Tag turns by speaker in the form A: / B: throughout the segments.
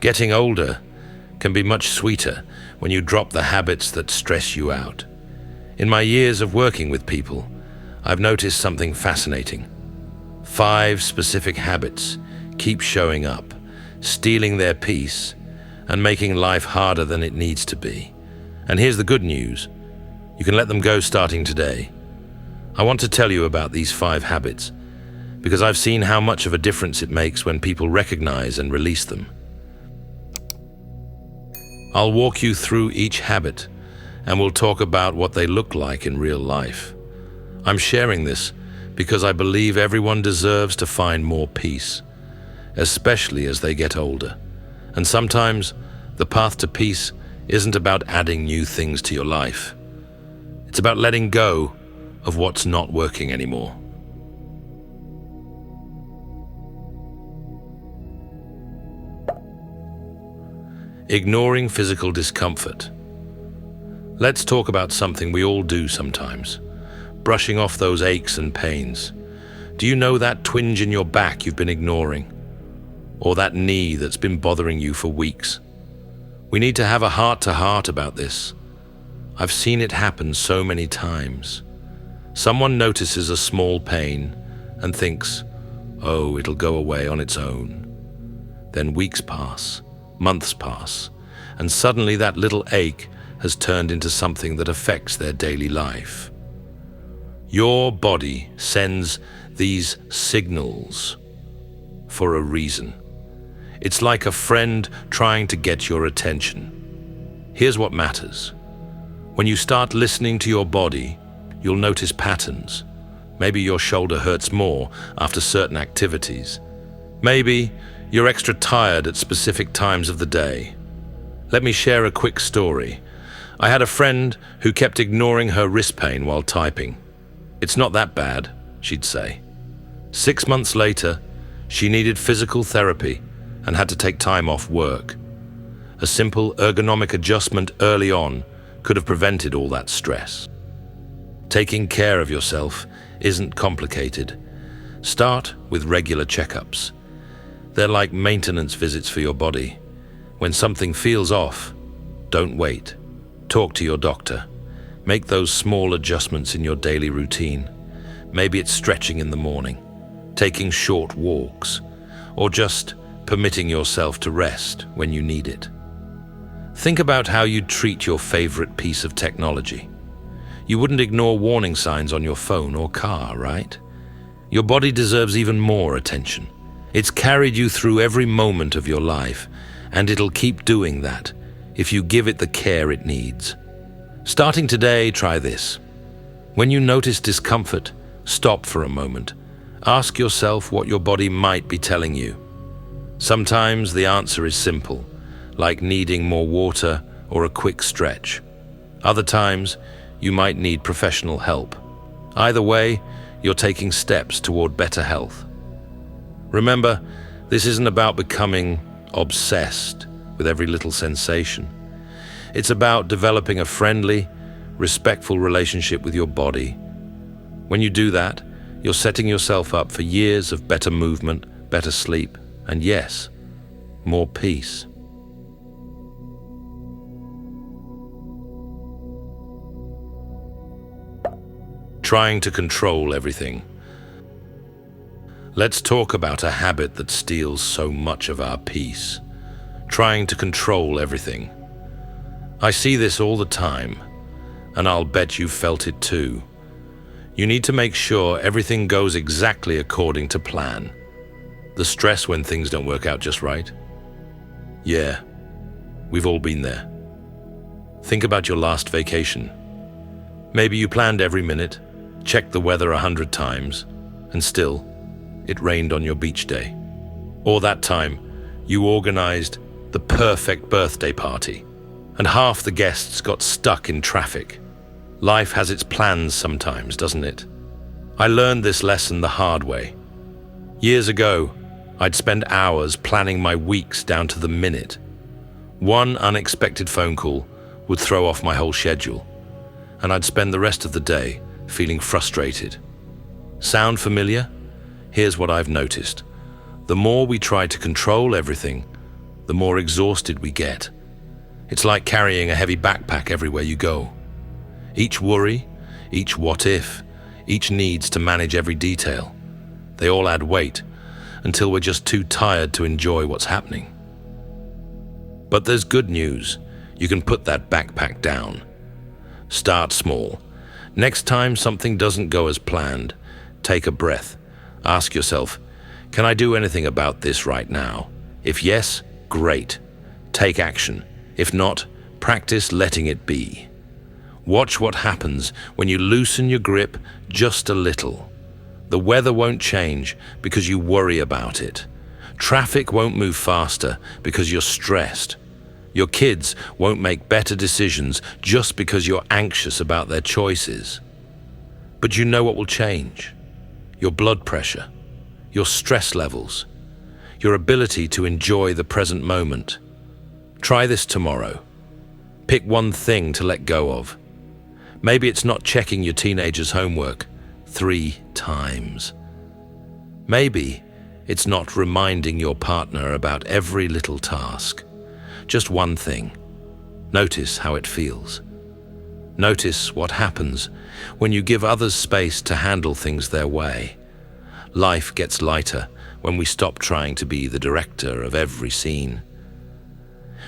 A: Getting older can be much sweeter when you drop the habits that stress you out. In my years of working with people, I've noticed something fascinating. 5 specific habits keep showing up, stealing their peace and making life harder than it needs to be. And here's the good news. You can let them go starting today. I want to tell you about these 5 habits because I've seen how much of a difference it makes when people recognize and release them. I'll walk you through each habit and we'll talk about what they look like in real life. I'm sharing this because I believe everyone deserves to find more peace, especially as they get older. And sometimes the path to peace isn't about adding new things to your life. It's about letting go of what's not working anymore. Ignoring physical discomfort. Let's talk about something we all do sometimes. Brushing off those aches and pains. Do you know that twinge in your back you've been ignoring? Or that knee that's been bothering you for weeks? We need to have a heart-to-heart about this. I've seen it happen so many times. Someone notices a small pain and thinks, oh, it'll go away on its own. Then weeks pass, months pass, and suddenly that little ache has turned into something that affects their daily life. Your body sends these signals for a reason. It's like a friend trying to get your attention. Here's what matters. When you start listening to your body, you'll notice patterns. Maybe your shoulder hurts more after certain activities. Maybe you're extra tired at specific times of the day. Let me share a quick story. I had a friend who kept ignoring her wrist pain while typing. It's not that bad, she'd say. 6 months later, she needed physical therapy and had to take time off work. A simple ergonomic adjustment early on could have prevented all that stress. Taking care of yourself isn't complicated. Start with regular checkups. They're like maintenance visits for your body. When something feels off, don't wait. Talk to your doctor. Make those small adjustments in your daily routine. Maybe it's stretching in the morning, taking short walks, or just permitting yourself to rest when you need it. Think about how you'd treat your favorite piece of technology. You wouldn't ignore warning signs on your phone or car, right? Your body deserves even more attention. It's carried you through every moment of your life, and it'll keep doing that if you give it the care it needs. Starting today, try this. When you notice discomfort, stop for a moment. Ask yourself what your body might be telling you. Sometimes the answer is simple, like needing more water or a quick stretch. Other times, you might need professional help. Either way, you're taking steps toward better health. Remember, this isn't about becoming obsessed with every little sensation. It's about developing a friendly, respectful relationship with your body. When you do that, you're setting yourself up for years of better movement, better sleep, and yes, more peace. Trying to control everything. Let's talk about a habit that steals so much of our peace. Trying to control everything. I see this all the time, and I'll bet you've felt it too. You need to make sure everything goes exactly according to plan. The stress when things don't work out just right? Yeah, we've all been there. Think about your last vacation. Maybe you planned every minute, checked the weather 100 times, and still, it rained on your beach day. Or that time, you organized the perfect birthday party, and half the guests got stuck in traffic. Life has its plans sometimes, doesn't it? I learned this lesson the hard way. Years ago, I'd spend hours planning my weeks down to the minute. One unexpected phone call would throw off my whole schedule, and I'd spend the rest of the day feeling frustrated. Sound familiar? Here's what I've noticed. The more we try to control everything, the more exhausted we get. It's like carrying a heavy backpack everywhere you go. Each worry, each what if, each needs to manage every detail. They all add weight until we're just too tired to enjoy what's happening. But there's good news. You can put that backpack down. Start small. Next time something doesn't go as planned, take a breath. Ask yourself, can I do anything about this right now? If yes, great. Take action. If not, practice letting it be. Watch what happens when you loosen your grip just a little. The weather won't change because you worry about it. Traffic won't move faster because you're stressed. Your kids won't make better decisions just because you're anxious about their choices. But you know what will change? Your blood pressure, your stress levels, your ability to enjoy the present moment. Try this tomorrow. Pick one thing to let go of. Maybe it's not checking your teenager's homework 3 times. Maybe it's not reminding your partner about every little task. Just one thing. Notice how it feels. Notice what happens when you give others space to handle things their way. Life gets lighter when we stop trying to be the director of every scene.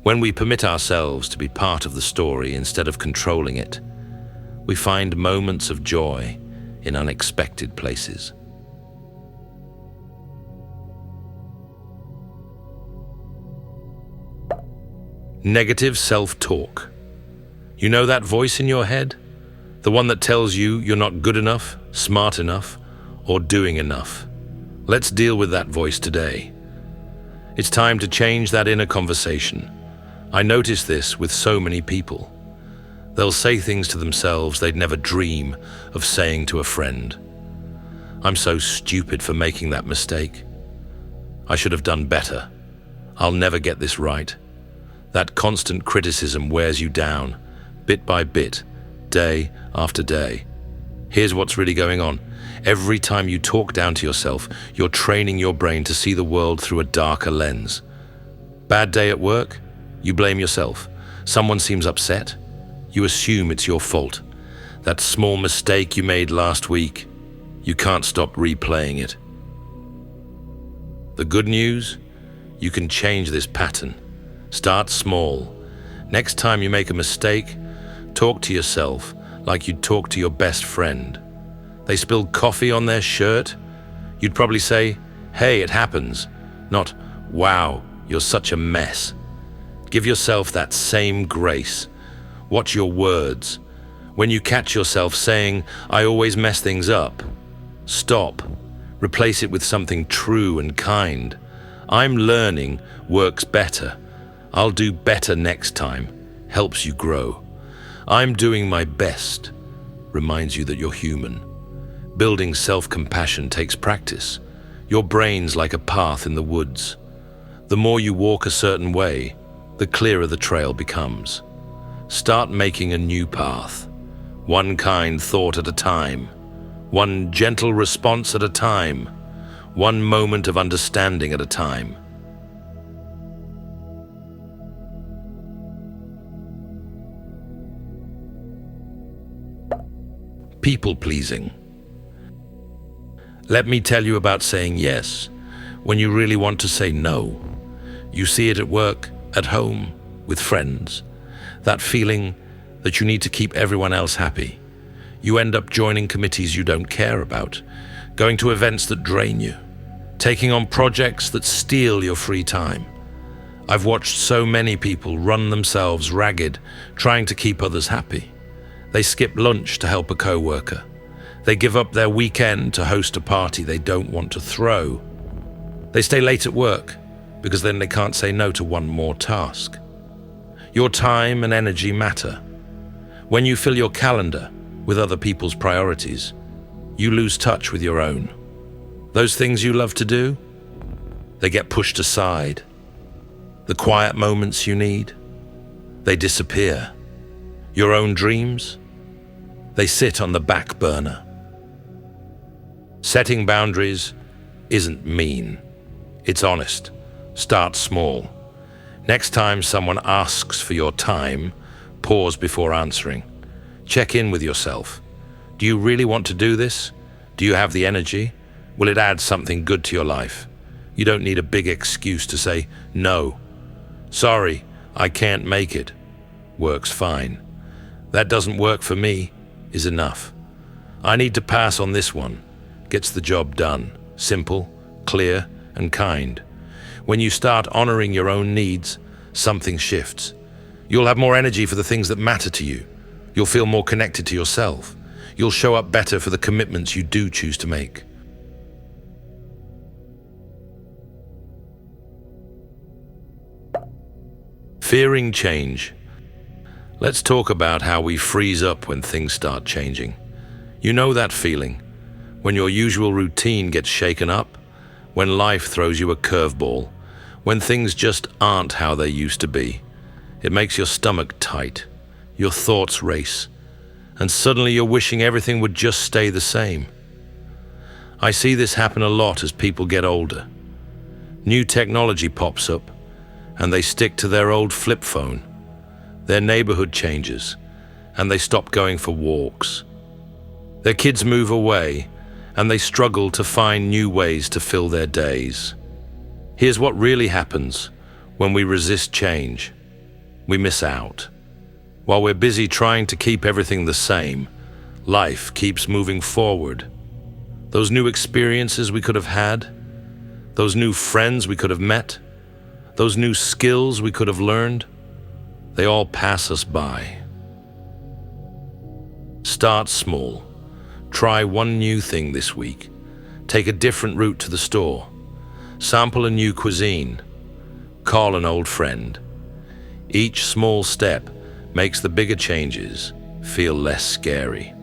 A: When we permit ourselves to be part of the story instead of controlling it, we find moments of joy in unexpected places. Negative self-talk. You know that voice in your head? The one that tells you you're not good enough, smart enough, or doing enough. Let's deal with that voice today. It's time to change that inner conversation. I notice this with so many people. They'll say things to themselves they'd never dream of saying to a friend. I'm so stupid for making that mistake. I should have done better. I'll never get this right. That constant criticism wears you down, bit by bit, day after day. Here's what's really going on. Every time you talk down to yourself, you're training your brain to see the world through a darker lens. Bad day at work? You blame yourself. Someone seems upset? You assume it's your fault. That small mistake you made last week, you can't stop replaying it. The good news? You can change this pattern. Start small. Next time you make a mistake, talk to yourself like you'd talk to your best friend. They spilled coffee on their shirt? You'd probably say, hey, it happens. Not, wow, you're such a mess. Give yourself that same grace. Watch your words. When you catch yourself saying, I always mess things up, stop. Replace it with something true and kind. I'm learning works better. I'll do better next time. Helps you grow. I'm doing my best. Reminds you that you're human. Building self-compassion takes practice. Your brain's like a path in the woods. The more you walk a certain way, the clearer the trail becomes. Start making a new path. One kind thought at a time. One gentle response at a time. One moment of understanding at a time. People-pleasing. Let me tell you about saying yes when you really want to say no. You see it at work, at home, with friends. That feeling that you need to keep everyone else happy. You end up joining committees you don't care about, going to events that drain you, taking on projects that steal your free time. I've watched so many people run themselves ragged, trying to keep others happy. They skip lunch to help a coworker. They give up their weekend to host a party they don't want to throw. They stay late at work because then they can't say no to one more task. Your time and energy matter. When you fill your calendar with other people's priorities, you lose touch with your own. Those things you love to do, they get pushed aside. The quiet moments you need, they disappear. Your own dreams, they sit on the back burner. Setting boundaries isn't mean. It's honest. Start small. Next time someone asks for your time, pause before answering. Check in with yourself. Do you really want to do this? Do you have the energy? Will it add something good to your life? You don't need a big excuse to say, no. Sorry, I can't make it. Works fine. That doesn't work for me is enough. I need to pass on this one. Gets the job done. Simple, clear, and kind. When you start honoring your own needs, something shifts. You'll have more energy for the things that matter to you. You'll feel more connected to yourself. You'll show up better for the commitments you do choose to make. Fearing change. Let's talk about how we freeze up when things start changing. You know that feeling, when your usual routine gets shaken up, when life throws you a curveball, when things just aren't how they used to be. It makes your stomach tight, your thoughts race, and suddenly you're wishing everything would just stay the same. I see this happen a lot as people get older. New technology pops up, and they stick to their old flip phone. Their neighborhood changes, and they stop going for walks. Their kids move away, and they struggle to find new ways to fill their days. Here's what really happens when we resist change. We miss out. While we're busy trying to keep everything the same, life keeps moving forward. Those new experiences we could have had, those new friends we could have met, those new skills we could have learned, they all pass us by. Start small. Try one new thing this week. Take a different route to the store. Sample a new cuisine. Call an old friend. Each small step makes the bigger changes feel less scary.